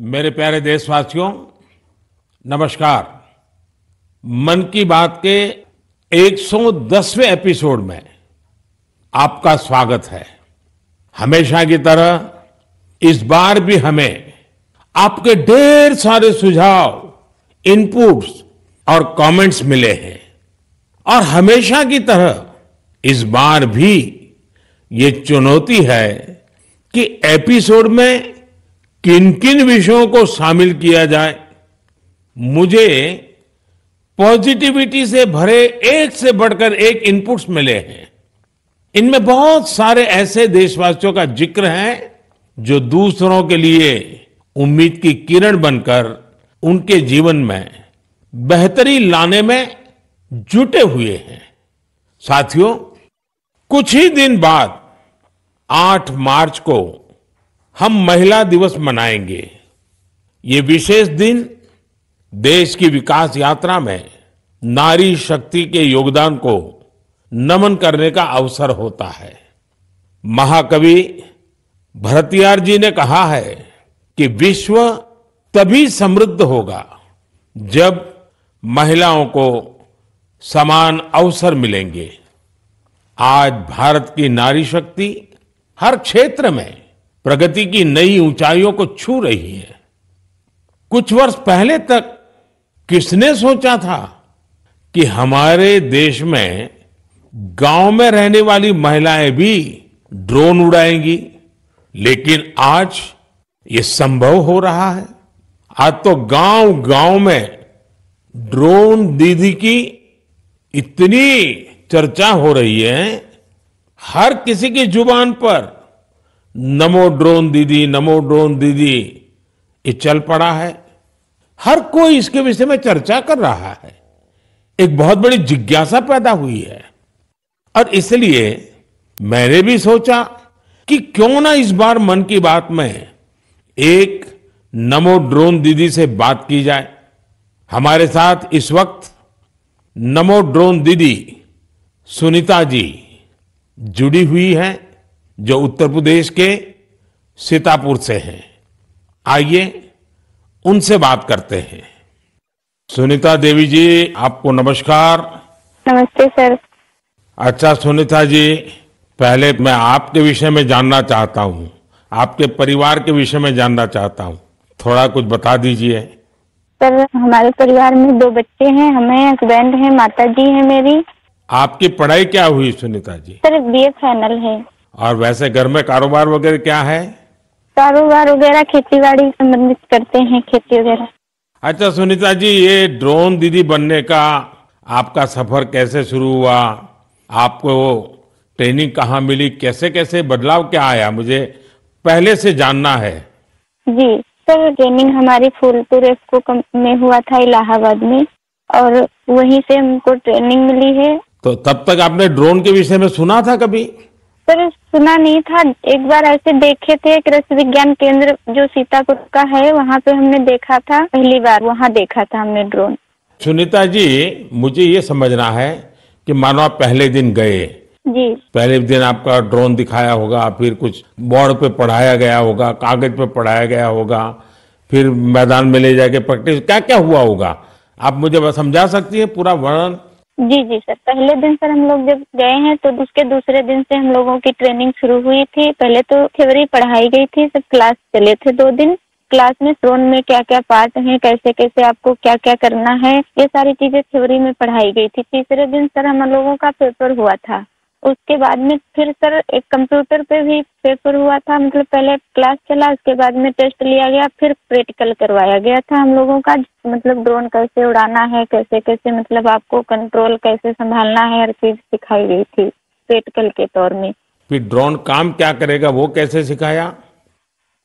मेरे प्यारे देशवासियों, नमस्कार। मन की बात के 110वें एपिसोड में आपका स्वागत है। हमेशा की तरह इस बार भी हमें आपके ढेर सारे सुझाव, इनपुट्स और कमेंट्स मिले हैं और हमेशा की तरह इस बार भी ये चुनौती है कि एपिसोड में किन किन विषयों को शामिल किया जाए। मुझे पॉजिटिविटी से भरे एक से बढ़कर एक इनपुट्स मिले हैं। इनमें बहुत सारे ऐसे देशवासियों का जिक्र है जो दूसरों के लिए उम्मीद की किरण बनकर उनके जीवन में बेहतरी लाने में जुटे हुए हैं। साथियों, कुछ ही दिन बाद 8 मार्च को हम महिला दिवस मनाएंगे। ये विशेष दिन देश की विकास यात्रा में नारी शक्ति के योगदान को नमन करने का अवसर होता है। महाकवि भरतियार जी ने कहा है कि विश्व तभी समृद्ध होगा जब महिलाओं को समान अवसर मिलेंगे। आज भारत की नारी शक्ति हर क्षेत्र में प्रगति की नई ऊंचाइयों को छू रही है। कुछ वर्ष पहले तक किसने सोचा था कि हमारे देश में गांव में रहने वाली महिलाएं भी ड्रोन उड़ाएंगी, लेकिन आज ये संभव हो रहा है। आज तो गांव गांव में ड्रोन दीदी की इतनी चर्चा हो रही है, हर किसी की जुबान पर नमो ड्रोन दीदी, नमो ड्रोन दीदी ये चल पड़ा है। हर कोई इसके विषय में चर्चा कर रहा है। एक बहुत बड़ी जिज्ञासा पैदा हुई है और इसलिए मैंने भी सोचा कि क्यों ना इस बार मन की बात में एक नमो ड्रोन दीदी से बात की जाए। हमारे साथ इस वक्त नमो ड्रोन दीदी सुनीता जी जुड़ी हुई हैं, जो उत्तर प्रदेश के सीतापुर से हैं। आइए उनसे बात करते हैं। सुनीता देवी जी, आपको नमस्कार। नमस्ते सर। अच्छा सुनीता जी, पहले मैं आपके विषय में जानना चाहता हूँ, आपके परिवार के विषय में जानना चाहता हूँ। थोड़ा कुछ बता दीजिए। सर, हमारे परिवार में 2 बच्चे हैं, हमें हस्बैंड है, माता जी है मेरी। आपकी पढ़ाई क्या हुई Sunita ji? Sir, BA final है। और वैसे घर में कारोबार वगैरह क्या है? कारोबार वगैरह खेती-बाड़ी संबंधित करते हैं, खेती वगैरह। अच्छा सुनीता जी, ये ड्रोन दीदी बनने का आपका सफर कैसे शुरू हुआ? आपको ट्रेनिंग कहाँ मिली? कैसे कैसे बदलाव क्या आया, मुझे पहले से जानना है। जी सर, ट्रेनिंग हमारी फूलपुर एफको में हुआ था, इलाहाबाद में, और वहीं से हमको ट्रेनिंग मिली है। तो तब तक आपने ड्रोन के विषय में सुना था कभी? सर, सुना नहीं था। एक बार ऐसे देखे थे, कृषि विज्ञान केंद्र जो सीतापुर का है, वहाँ पे हमने देखा था, पहली बार वहाँ देखा था हमने ड्रोन। सुनीता जी, मुझे ये समझना है कि मानो आप पहले दिन गए जी, पहले दिन आपका ड्रोन दिखाया होगा, फिर कुछ बोर्ड पे पढ़ाया गया होगा, कागज पे पढ़ाया गया होगा, फिर मैदान में ले जाके प्रैक्टिस, क्या क्या हुआ होगा? आप मुझे समझा सकती है पूरा वर्णन? जी जी सर। पहले दिन सर हम लोग जब गए हैं तो उसके दूसरे दिन से हम लोगों की ट्रेनिंग शुरू हुई थी। पहले तो थ्योरी पढ़ाई गई थी, सब क्लास चले थे 2 दिन। क्लास में ड्रोन में क्या क्या पार्ट हैं, कैसे कैसे आपको क्या क्या करना है, ये सारी चीजें थ्योरी में पढ़ाई गई थी। तीसरे दिन सर हम लोगों का पेपर हुआ था। उसके बाद में फिर सर एक कंप्यूटर पे भी पेपर हुआ था, मतलब पहले क्लास चला, उसके बाद में टेस्ट लिया गया, फिर प्रैक्टिकल करवाया गया था हम लोगों का, मतलब ड्रोन कैसे उड़ाना है, कैसे कैसे मतलब आपको कंट्रोल कैसे संभालना है, हर चीज सिखाई गई थी प्रैक्टिकल के तौर में। फिर ड्रोन काम क्या करेगा वो कैसे सिखाया?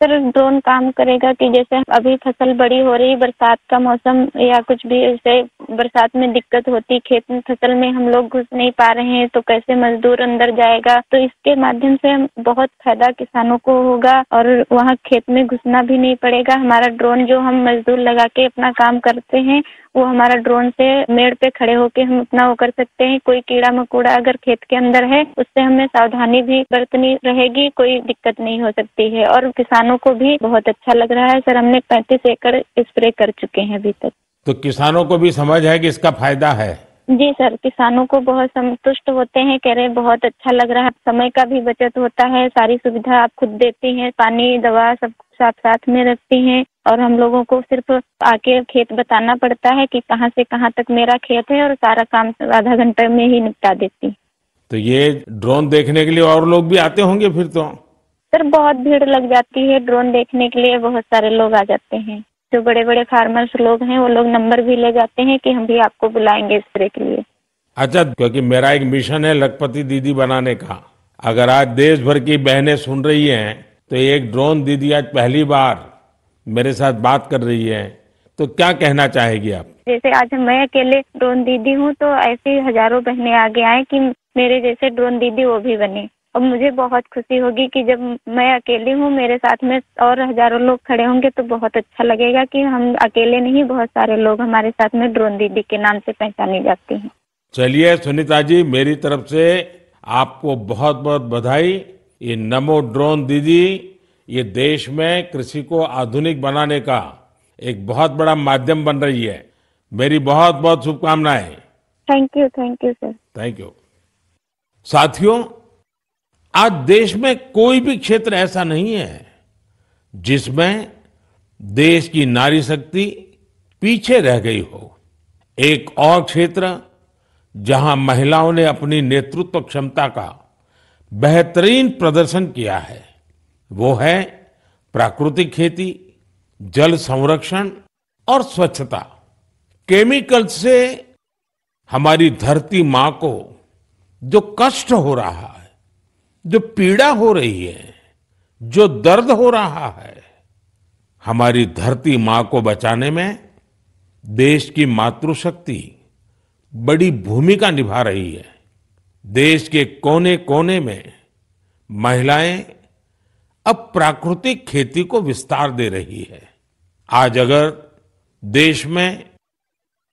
सर, ड्रोन काम करेगा कि जैसे अभी फसल बड़ी हो रही, बरसात का मौसम या कुछ भी, ऐसे बरसात में दिक्कत होती, खेत में फसल में हम लोग घुस नहीं पा रहे हैं, तो कैसे मजदूर अंदर जाएगा, तो इसके माध्यम से बहुत फायदा किसानों को होगा और वहाँ खेत में घुसना भी नहीं पड़ेगा। हमारा ड्रोन जो हम मजदूर लगा के अपना काम करते हैं वो हमारा ड्रोन से मेड़ पे खड़े होके हम अपना वो कर सकते हैं। कोई कीड़ा मकोड़ा अगर खेत के अंदर है उससे हमें सावधानी भी बरतनी रहेगी, कोई दिक्कत नहीं हो सकती है। और किसानों को भी बहुत अच्छा लग रहा है सर। हमने 35 एकड़ स्प्रे कर चुके हैं अभी तक। तो किसानों को भी समझ है कि इसका फायदा है? जी सर, किसानों को बहुत संतुष्ट होते हैं, कह रहे बहुत अच्छा लग रहा है, समय का भी बचत होता है, सारी सुविधा आप खुद देती हैं, पानी दवा सब साथ साथ में रखती हैं। और हम लोगों को सिर्फ आके खेत बताना पड़ता है कि कहाँ से कहाँ तक मेरा खेत है और सारा काम आधा घंटे में ही निपटा देती। तो ये ड्रोन देखने के लिए और लोग भी आते होंगे फिर तो? सर बहुत भीड़ लग जाती है ड्रोन देखने के लिए, बहुत सारे लोग आ जाते हैं। जो बड़े बड़े फार्मर्स लोग हैं वो लोग नंबर भी ले जाते हैं कि हम भी आपको बुलाएंगे स्प्रे के लिए। अच्छा, क्योंकि मेरा एक मिशन है लखपति दीदी बनाने का। अगर आज देश भर की बहनें सुन रही हैं तो एक ड्रोन दीदी आज पहली बार मेरे साथ बात कर रही है, तो क्या कहना चाहेगी आप? जैसे आज मैं अकेले ड्रोन दीदी हूँ तो ऐसे हजारों बहनें आगे आए कि मेरे जैसे ड्रोन दीदी वो भी बने। और मुझे बहुत खुशी होगी कि जब मैं अकेली हूँ मेरे साथ में और हजारों लोग खड़े होंगे तो बहुत अच्छा लगेगा कि हम अकेले नहीं, बहुत सारे लोग हमारे साथ में ड्रोन दीदी के नाम से पहचानी जाती हैं। चलिए सुनीता जी, मेरी तरफ से आपको बहुत बहुत बधाई। ये नमो ड्रोन दीदी ये देश में कृषि को आधुनिक बनाने का एक बहुत बड़ा माध्यम बन रही है। मेरी बहुत बहुत शुभकामनाएं। Thank you sir. Thank you. साथियों, आज देश में कोई भी क्षेत्र ऐसा नहीं है जिसमें देश की नारी शक्ति पीछे रह गई हो। एक और क्षेत्र जहां महिलाओं ने अपनी नेतृत्व क्षमता का बेहतरीन प्रदर्शन किया है वो है प्राकृतिक खेती, जल संरक्षण और स्वच्छता। केमिकल से हमारी धरती मां को जो कष्ट हो रहा है, जो पीड़ा हो रही है, जो दर्द हो रहा है, हमारी धरती मां को बचाने में देश की मातृशक्ति बड़ी भूमिका निभा रही है। देश के कोने कोने में महिलाएं अब प्राकृतिक खेती को विस्तार दे रही है। आज अगर देश में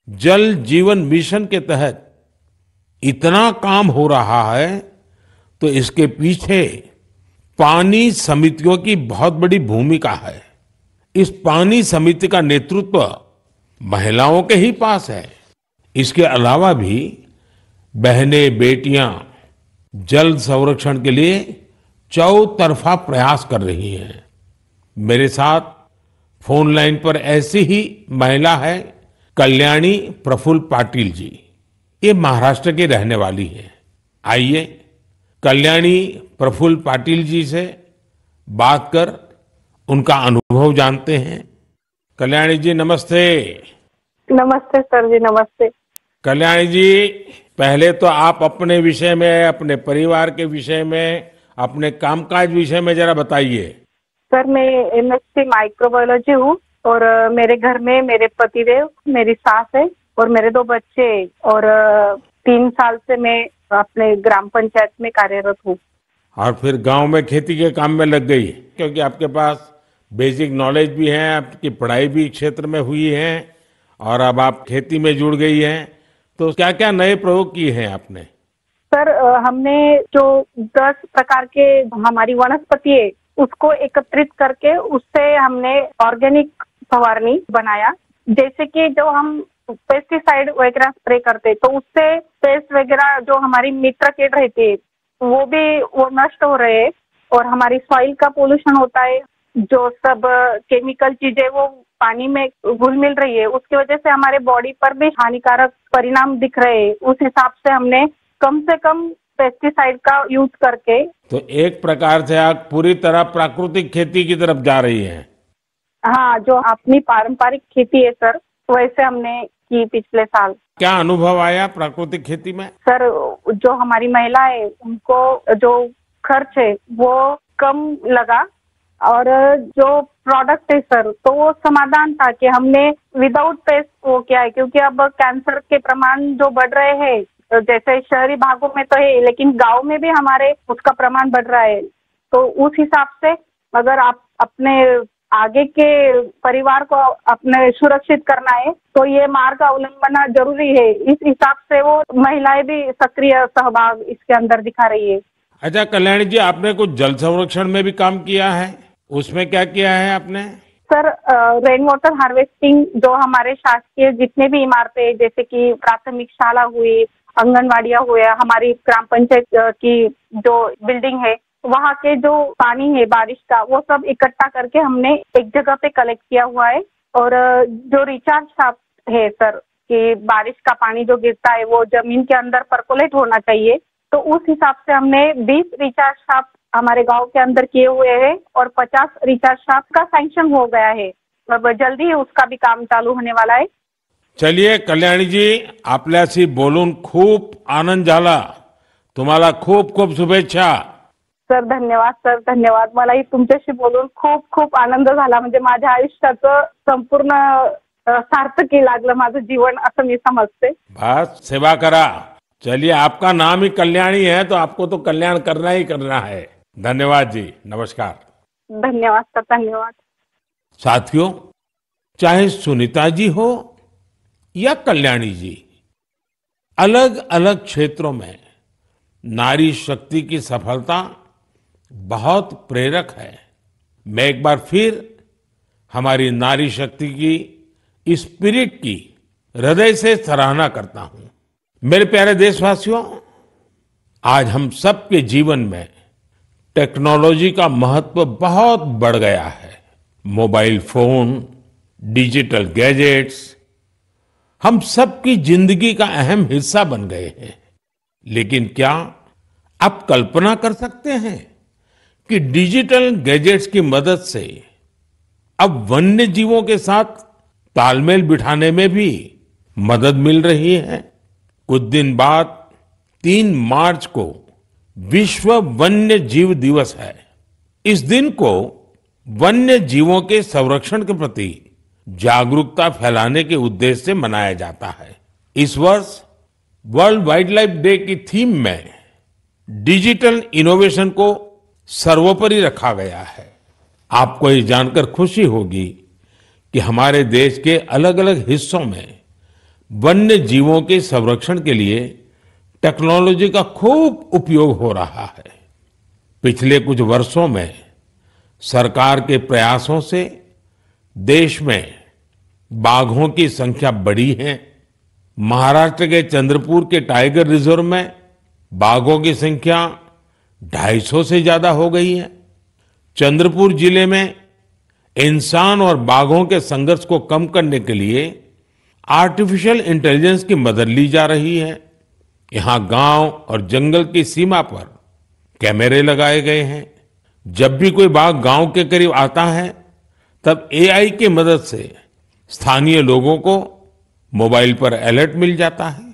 जल जीवन मिशन के तहत इतना काम हो रहा है तो इसके पीछे पानी समितियों की बहुत बड़ी भूमिका है। इस पानी समिति का नेतृत्व महिलाओं के ही पास है। इसके अलावा भी बहनें बेटियां जल संरक्षण के लिए चौतरफा प्रयास कर रही हैं। मेरे साथ फोन लाइन पर ऐसी ही महिला है कल्याणी प्रफुल्ल पाटिल जी। ये महाराष्ट्र की रहने वाली है। आइए कल्याणी प्रफुल्ल पाटिल जी से बात कर उनका अनुभव जानते हैं। कल्याणी जी नमस्ते। नमस्ते सर जी, नमस्ते। कल्याणी जी, पहले तो आप अपने विषय में, अपने परिवार के विषय में, अपने कामकाज विषय में जरा बताइए। सर मैं एमएससी माइक्रोबायोलॉजी हूँ और मेरे घर में मेरे पतिदेव, मेरी सास है और मेरे 2 बच्चे और 3 साल से मैं अपने ग्राम पंचायत में कार्यरत हूँ। और फिर गांव में खेती के काम में लग गई क्योंकि आपके पास बेसिक नॉलेज भी है, आपकी पढ़ाई भी क्षेत्र में हुई है और अब आप खेती में जुड़ गई हैं। तो क्या क्या नए प्रयोग किए हैं आपने? सर हमने जो 10 प्रकार के हमारी वनस्पति है उसको एकत्रित करके उससे हमने ऑर्गेनिक फवारनी बनाया। जैसे कि जो हम पेस्टिसाइड वगैरह स्प्रे करते तो उससे पेस्ट वगैरह जो हमारी मित्र कीट रहती है वो नष्ट हो रहे हैं और हमारी सॉइल का पोल्यूशन होता है। जो सब केमिकल चीजें वो पानी में घुल मिल रही है उसकी वजह से हमारे बॉडी पर भी हानिकारक परिणाम दिख रहे हैं। उस हिसाब से हमने कम से कम पेस्टिसाइड का यूज करके, तो एक प्रकार से आप पूरी तरह प्राकृतिक खेती की तरफ जा रही हैं। हाँ, जो अपनी पारंपरिक खेती है सर वैसे हमने की पिछले साल। क्या अनुभव आया प्राकृतिक खेती में? सर जो हमारी महिला है उनको जो खर्च है वो कम लगा और जो प्रोडक्ट है सर तो वो समाधान था कि हमने विदाउट पेस्ट वो किया है। क्योंकि अब कैंसर के प्रमाण जो बढ़ रहे हैं जैसे शहरी भागों में तो है लेकिन गांव में भी हमारे उसका प्रमाण बढ़ रहा है। तो उस हिसाब से अगर आप अपने आगे के परिवार को अपने सुरक्षित करना है तो ये मार्ग अवलंबना जरूरी है। इस हिसाब से वो महिलाएं भी सक्रिय सहभाग इसके अंदर दिखा रही है। अच्छा कल्याणी जी, आपने कुछ जल संरक्षण में भी काम किया है, उसमें क्या किया है आपने? सर, रेन वाटर हार्वेस्टिंग जो हमारे शासकीय जितने भी इमारतें जैसे कि प्राथमिक शाला हुई, आंगनवाड़ियाँ हुए, हमारी ग्राम पंचायत की जो बिल्डिंग है, वहाँ के जो पानी है बारिश का वो सब इकट्ठा करके हमने एक जगह पे कलेक्ट किया हुआ है। और जो रिचार्ज शाफ्ट है सर, कि बारिश का पानी जो गिरता है वो जमीन के अंदर परकोलेट होना चाहिए, तो उस हिसाब से हमने 20 रिचार्ज शाफ्ट हमारे गांव के अंदर किए हुए हैं और 50 रिचार्ज शाफ्ट का सैंक्शन हो गया है। अब जल्दी ही उसका भी काम चालू होने वाला है। चलिए कल्याणी जी, आपल्याशी बोलून खूप आनंद झाला. तुम्हाला खूप खूप शुभेच्छा. सर धन्यवाद, सर धन्यवाद. मलाही तुमच्याशी बोलून खूप खूप आनंद झाला. म्हणजे माझ्या आयुष्याचं संपूर्ण सार्थकी लागलं माझं जीवन असं मी समजते. बस सेवा करा. चलिए, आपका नाम ही कल्याणी है तो आपको तो कल्याण करना ही करना है. धन्यवाद जी, नमस्कार. धन्यवाद सर, धन्यवाद. साथियों, चाहे सुनीता जी हो या कल्याणी जी, अलग अलग क्षेत्रों में नारी शक्ति की सफलता बहुत प्रेरक है. मैं एक बार फिर हमारी नारी शक्ति की इस स्पिरिट की हृदय से सराहना करता हूं. मेरे प्यारे देशवासियों, आज हम सबके जीवन में टेक्नोलॉजी का महत्व बहुत बढ़ गया है. मोबाइल फोन, डिजिटल गैजेट्स हम सबकी जिंदगी का अहम हिस्सा बन गए हैं. लेकिन क्या आप कल्पना कर सकते हैं कि डिजिटल गैजेट्स की मदद से अब वन्य जीवों के साथ तालमेल बिठाने में भी मदद मिल रही है. कुछ दिन बाद 3 मार्च को विश्व वन्य जीव दिवस है. इस दिन को वन्य जीवों के संरक्षण के प्रति जागरूकता फैलाने के उद्देश्य से मनाया जाता है. इस वर्ष वर्ल्ड वाइल्ड लाइफ डे की थीम में डिजिटल इनोवेशन को सर्वोपरि रखा गया है. आपको ये जानकर खुशी होगी कि हमारे देश के अलग अलग हिस्सों में वन्य जीवों के संरक्षण के लिए टेक्नोलॉजी का खूब उपयोग हो रहा है. पिछले कुछ वर्षों में सरकार के प्रयासों से देश में बाघों की संख्या बढ़ी है. महाराष्ट्र के चंद्रपुर के टाइगर रिजर्व में बाघों की संख्या 250 से ज्यादा हो गई है. चंद्रपुर जिले में इंसान और बाघों के संघर्ष को कम करने के लिए आर्टिफिशियल इंटेलिजेंस की मदद ली जा रही है. यहाँ गांव और जंगल की सीमा पर कैमरे लगाए गए हैं. जब भी कोई बाघ गांव के करीब आता है तब एआई की मदद से स्थानीय लोगों को मोबाइल पर अलर्ट मिल जाता है.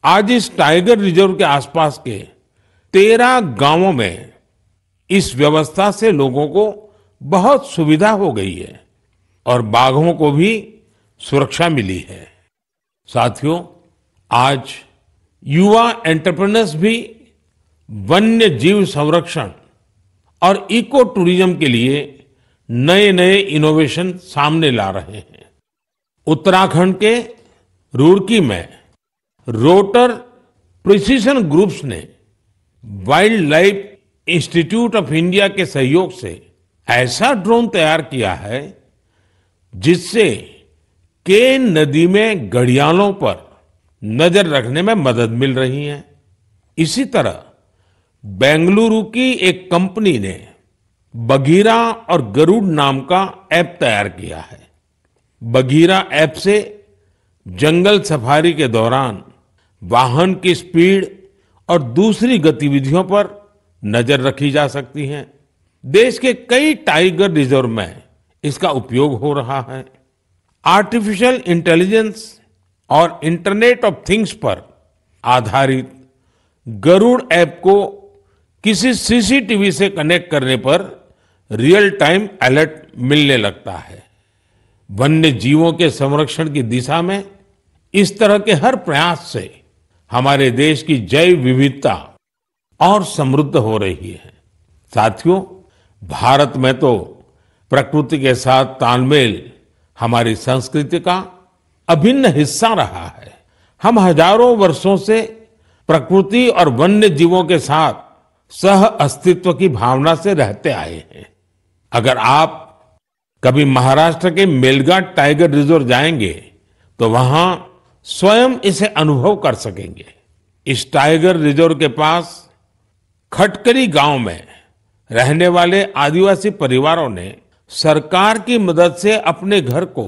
आज इस टाइगर रिजर्व के आसपास के 13 गांवों में इस व्यवस्था से लोगों को बहुत सुविधा हो गई है और बाघों को भी सुरक्षा मिली है. साथियों, आज युवा एंटरप्रेन्योर्स भी वन्य जीव संरक्षण और इको टूरिज्म के लिए नए नए इनोवेशन सामने ला रहे हैं. उत्तराखंड के रुड़की में रोटर प्रिसीजन ग्रुप्स ने wild life institute of India के सहयोग से ऐसा ड्रोन तैयार किया है जिससे केन नदी में घड़ियालों पर नजर रखने में मदद मिल रही है. इसी तरह बेंगलुरु की एक कंपनी ने बघीरा और गरुड़ नाम का ऐप तैयार किया है. बघीरा ऐप से जंगल सफारी के दौरान वाहन की स्पीड और दूसरी गतिविधियों पर नजर रखी जा सकती है. देश के कई टाइगर रिजर्व में इसका उपयोग हो रहा है. आर्टिफिशियल इंटेलिजेंस और इंटरनेट ऑफ थिंग्स पर आधारित गरुड़ ऐप को किसी सीसीटीवी से कनेक्ट करने पर रियल टाइम अलर्ट मिलने लगता है. वन्य जीवों के संरक्षण की दिशा में इस तरह के हर प्रयास से हमारे देश की जैव विविधता और समृद्ध हो रही है. साथियों, भारत में तो प्रकृति के साथ तालमेल हमारी संस्कृति का अभिन्न हिस्सा रहा है। हम हजारों वर्षों से प्रकृति और वन्य जीवों के साथ सह अस्तित्व की भावना से रहते आए हैं। अगर आप कभी महाराष्ट्र के मेलघाट टाइगर रिजर्व जाएंगे तो वहां स्वयं इसे अनुभव कर सकेंगे। इस टाइगर रिजर्व के पास खटकली गांव में रहने वाले आदिवासी परिवारों ने सरकार की मदद से अपने घर को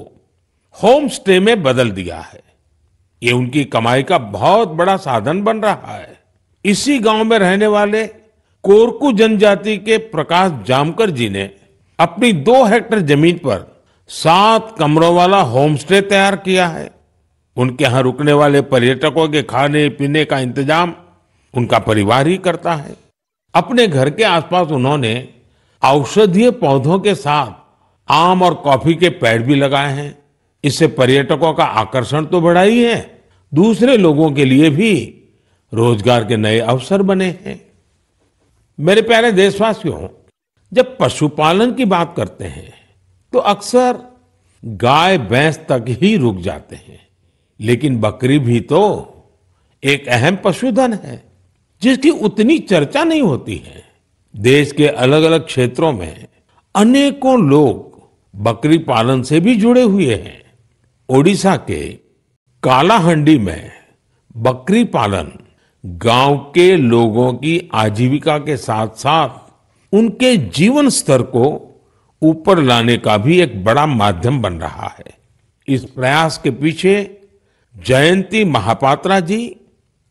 होम स्टे में बदल दिया है। ये उनकी कमाई का बहुत बड़ा साधन बन रहा है। इसी गांव में रहने वाले कोरकू जनजाति के प्रकाश जामकर जी ने अपनी 2 हेक्टेयर जमीन पर 7 कमरों वाला होम स्टे तैयार किया है। उनके यहाँ रुकने वाले पर्यटकों के खाने पीने का इंतजाम उनका परिवार ही करता है। अपने घर के आसपास उन्होंने औषधीय पौधों के साथ आम और कॉफी के पेड़ भी लगाए हैं। इससे पर्यटकों का आकर्षण तो बढ़ा ही है, दूसरे लोगों के लिए भी रोजगार के नए अवसर बने हैं। मेरे प्यारे देशवासियों, जब पशुपालन की बात करते हैं तो अक्सर गाय भैंस तक ही रुक जाते हैं, लेकिन बकरी भी तो एक अहम पशुधन है जिसकी उतनी चर्चा नहीं होती है। देश के अलग अलग क्षेत्रों में अनेकों लोग बकरी पालन से भी जुड़े हुए हैं। ओडिशा के कालाहांडी में बकरी पालन गांव के लोगों की आजीविका के साथ साथ उनके जीवन स्तर को ऊपर लाने का भी एक बड़ा माध्यम बन रहा है। इस प्रयास के पीछे जयंती महापात्रा जी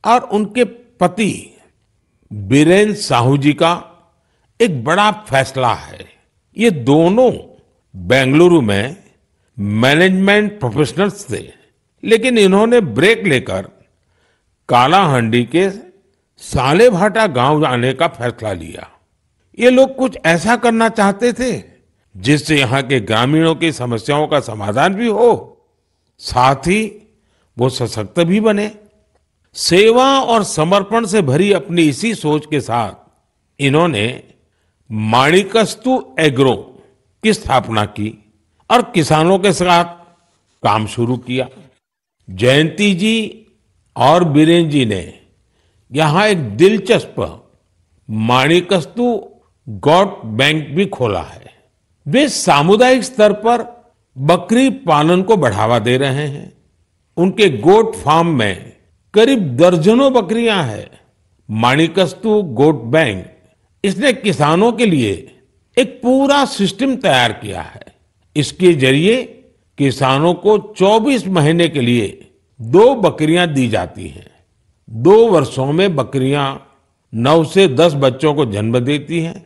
और उनके पति बीरेन साहू जी का एक बड़ा फैसला है। ये दोनों बेंगलुरु में मैनेजमेंट प्रोफेशनल्स थे, लेकिन इन्होंने ब्रेक लेकर कालाहांडी के सालेभाटा गांव जाने का फैसला लिया। ये लोग कुछ ऐसा करना चाहते थे जिससे यहाँ के ग्रामीणों की समस्याओं का समाधान भी हो, साथ ही वो सशक्त भी बने। सेवा और समर्पण से भरी अपनी इसी सोच के साथ इन्होंने माणिकस्तु एग्रो की स्थापना की और किसानों के साथ काम शुरू किया। जयंती जी और बीरेन जी ने यहाँ एक दिलचस्प माणिकस्तु गोट बैंक भी खोला है। वे सामुदायिक स्तर पर बकरी पालन को बढ़ावा दे रहे हैं। उनके गोट फार्म में करीब दर्जनों बकरियां हैं। माणिकस्तु गोट बैंक इसने किसानों के लिए एक पूरा सिस्टम तैयार किया है। इसके जरिए किसानों को 24 महीने के लिए 2 बकरियां दी जाती हैं। 2 वर्षों में बकरियां 9 से 10 बच्चों को जन्म देती हैं।